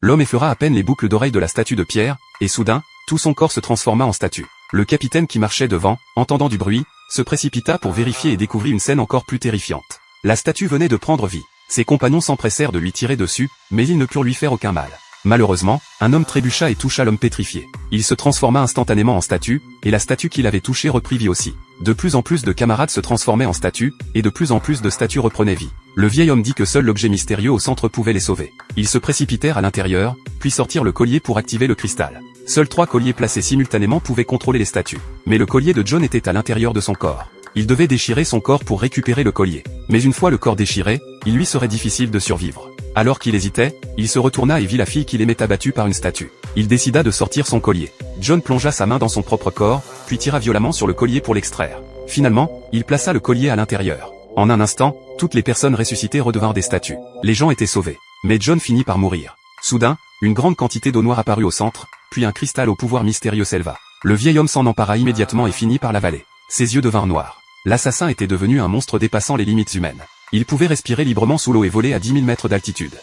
L'homme effleura à peine les boucles d'oreilles de la statue de pierre, et soudain, tout son corps se transforma en statue. Le capitaine qui marchait devant, entendant du bruit, se précipita pour vérifier et découvrit une scène encore plus terrifiante. La statue venait de prendre vie. Ses compagnons s'empressèrent de lui tirer dessus, mais ils ne purent lui faire aucun mal. Malheureusement, un homme trébucha et toucha l'homme pétrifié. Il se transforma instantanément en statue, et la statue qui l'avait touché reprit vie aussi. De plus en plus de camarades se transformaient en statues, et de plus en plus de statues reprenaient vie. Le vieil homme dit que seul l'objet mystérieux au centre pouvait les sauver. Ils se précipitèrent à l'intérieur, puis sortirent le collier pour activer le cristal. Seuls 3 colliers placés simultanément pouvaient contrôler les statues. Mais le collier de John était à l'intérieur de son corps. Il devait déchirer son corps pour récupérer le collier. Mais une fois le corps déchiré, il lui serait difficile de survivre. Alors qu'il hésitait, il se retourna et vit la fille qu'il aimait abattue par une statue. Il décida de sortir son collier. John plongea sa main dans son propre corps, puis tira violemment sur le collier pour l'extraire. Finalement, il plaça le collier à l'intérieur. En un instant, toutes les personnes ressuscitées redevinrent des statues. Les gens étaient sauvés. Mais John finit par mourir. Soudain, une grande quantité d'eau noire apparut au centre, puis un cristal au pouvoir mystérieux s'éleva. Le vieil homme s'en empara immédiatement et finit par l'avaler. Ses yeux devinrent noirs. L'assassin était devenu un monstre dépassant les limites humaines. Il pouvait respirer librement sous l'eau et voler à 10 000 mètres d'altitude.